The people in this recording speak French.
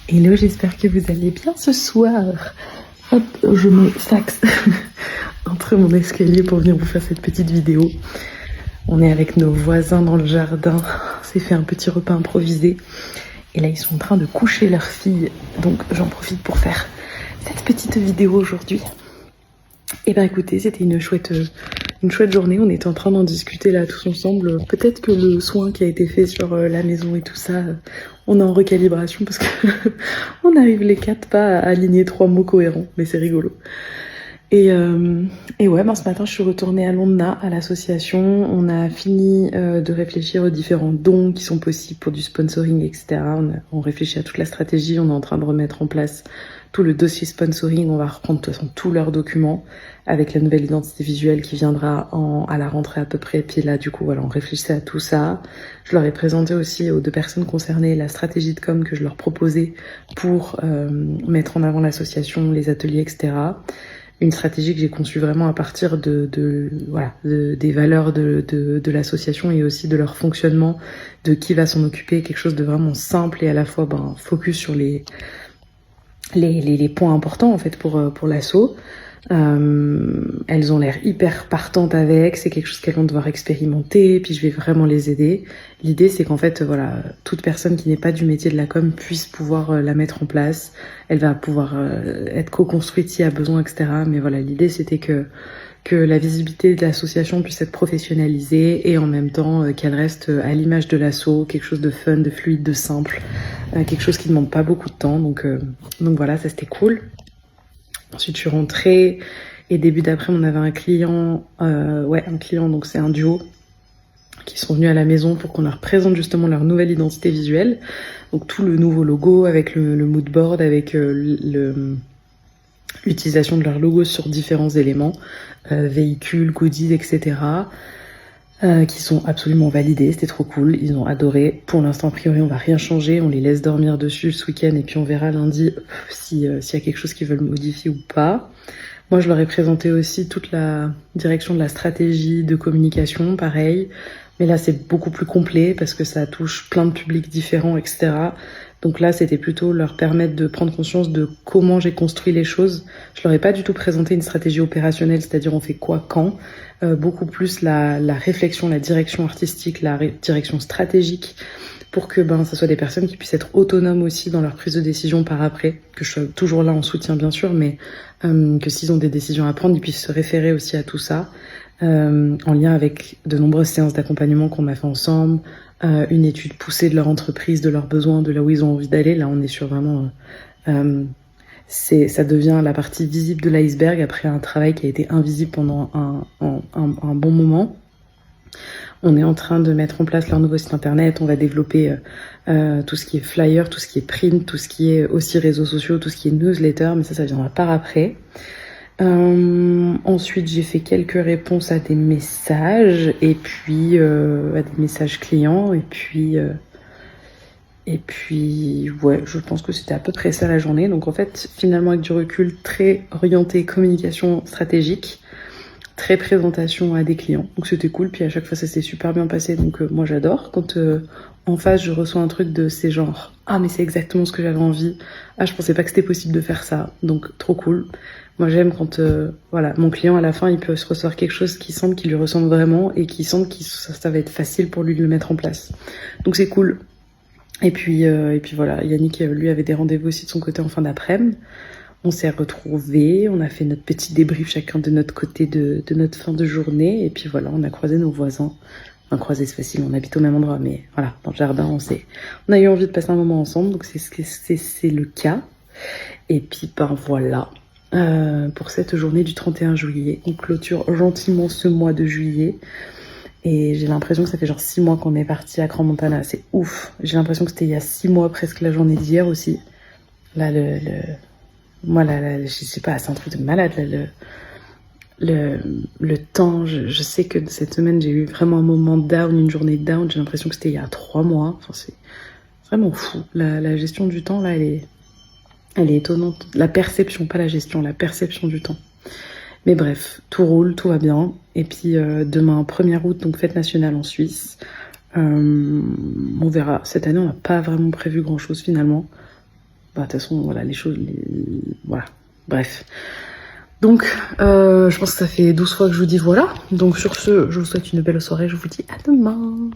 Hello, j'espère que vous allez bien ce soir. Hop, je me faxe entre mon escalier pour venir vous faire cette petite vidéo. On est avec nos voisins dans le jardin. On s'est fait un petit repas improvisé. Et là, ils sont en train de coucher leur fille. Donc, j'en profite pour faire cette petite vidéo aujourd'hui. Et ben écoutez, c'était une chouette journée. On était en train d'en discuter là tous ensemble. Peut-être que le soin qui a été fait sur la maison et tout ça, on est en recalibration parce que on arrive les quatre pas à aligner 3 mots cohérents. Mais c'est rigolo. Et ouais, ben, ce matin, je suis retournée à Londres, à l'association. On a fini de réfléchir aux différents dons qui sont possibles pour du sponsoring, etc. On réfléchit à toute la stratégie. On est en train de remettre en place tout le dossier sponsoring. On va reprendre de toute façon tous leurs documents avec la nouvelle identité visuelle qui viendra à la rentrée à peu près. Et puis là, du coup, voilà, on réfléchissait à tout ça. Je leur ai présenté aussi aux 2 personnes concernées la stratégie de com que je leur proposais pour mettre en avant l'association, les ateliers, etc. Une stratégie que j'ai conçue vraiment à partir des valeurs de l'association et aussi de leur fonctionnement, de qui va s'en occuper, quelque chose de vraiment simple et à la fois focus sur les points importants en fait pour l'asso. Elles ont l'air hyper partantes avec, c'est quelque chose qu'elles vont devoir expérimenter, puis je vais vraiment les aider. L'idée c'est qu'en fait voilà, toute personne qui n'est pas du métier de la com puisse pouvoir la mettre en place. Elle va pouvoir être co-construite s'il y a besoin, etc. Mais voilà, l'idée c'était que la visibilité de l'association puisse être professionnalisée et en même temps qu'elle reste à l'image de l'asso, quelque chose de fun, de fluide, de simple, quelque chose qui ne demande pas beaucoup de temps. Donc voilà, ça c'était cool. Ensuite, je suis rentrée et début d'après, on avait un client, donc c'est un duo, qui sont venus à la maison pour qu'on leur présente justement leur nouvelle identité visuelle. Donc tout le nouveau logo avec le mood board, avec l'utilisation de leur logo sur différents éléments, véhicules, goodies, etc. Qui sont absolument validés, c'était trop cool, ils ont adoré. Pour l'instant, a priori, on va rien changer, on les laisse dormir dessus ce week-end et puis on verra lundi s'il y a quelque chose qu'ils veulent modifier ou pas. Moi, je leur ai présenté aussi toute la direction de la stratégie de communication, pareil. Mais là, c'est beaucoup plus complet parce que ça touche plein de publics différents, etc. Donc là, c'était plutôt leur permettre de prendre conscience de comment j'ai construit les choses. Je leur ai pas du tout présenté une stratégie opérationnelle, c'est-à-dire on fait quoi, quand. Beaucoup plus la réflexion, la direction artistique, la direction stratégique, pour que ça soit des personnes qui puissent être autonomes aussi dans leur prise de décision par après, que je sois toujours là en soutien bien sûr, mais que s'ils ont des décisions à prendre, ils puissent se référer aussi à tout ça, en lien avec de nombreuses séances d'accompagnement qu'on a fait ensemble, une étude poussée de leur entreprise, de leurs besoins, de là où ils ont envie d'aller. Là, on est sur vraiment... ça devient la partie visible de l'iceberg après un travail qui a été invisible pendant un bon moment. On est en train de mettre en place leur nouveau site internet, on va développer tout ce qui est flyer, tout ce qui est print, tout ce qui est aussi réseaux sociaux, tout ce qui est newsletter, mais ça viendra par après. Ensuite, j'ai fait quelques réponses à des messages, et puis à des messages clients, et puis ouais, je pense que c'était à peu près ça la journée. Donc en fait, finalement, avec du recul, très orienté communication stratégique, très présentation à des clients. Donc c'était cool, puis à chaque fois ça s'est super bien passé, donc moi j'adore. Quand en face je reçois un truc de ces genres, ah mais c'est exactement ce que j'avais envie, ah je pensais pas que c'était possible de faire ça, donc trop cool. Moi j'aime quand voilà, mon client à la fin il peut se recevoir quelque chose qui semble qu'il lui ressemble vraiment et qui semble que ça va être facile pour lui de le mettre en place. Donc c'est cool. Et puis voilà, Yannick lui avait des rendez-vous aussi de son côté en fin d'après-midi. On s'est retrouvés, on a fait notre petit débrief chacun de notre côté de notre fin de journée. Et puis voilà, on a croisé nos voisins. Enfin, croisé c'est facile, on habite au même endroit, mais voilà, dans le jardin, on a eu envie de passer un moment ensemble, donc c'est le cas. Et puis voilà, pour cette journée du 31 juillet, on clôture gentiment ce mois de juillet. Et j'ai l'impression que ça fait genre 6 mois qu'on est parti à Grand Montana, c'est ouf. J'ai l'impression que c'était il y a 6 mois presque la journée d'hier aussi. Là, moi, là, je sais pas, c'est un truc de malade, là, le temps, je sais que cette semaine, j'ai eu vraiment un moment down, une journée down, j'ai l'impression que c'était il y a 3 mois, enfin, c'est vraiment fou. La gestion du temps, là, elle est étonnante. La perception, pas la gestion, la perception du temps. Mais bref, tout roule, tout va bien. Et puis demain, 1er août, donc fête nationale en Suisse. On verra. Cette année, on n'a pas vraiment prévu grand-chose finalement. Bah, de toute façon, voilà, les choses, voilà, bref. Donc, je pense que ça fait 12 fois que je vous dis voilà. Donc sur ce, je vous souhaite une belle soirée, je vous dis à demain.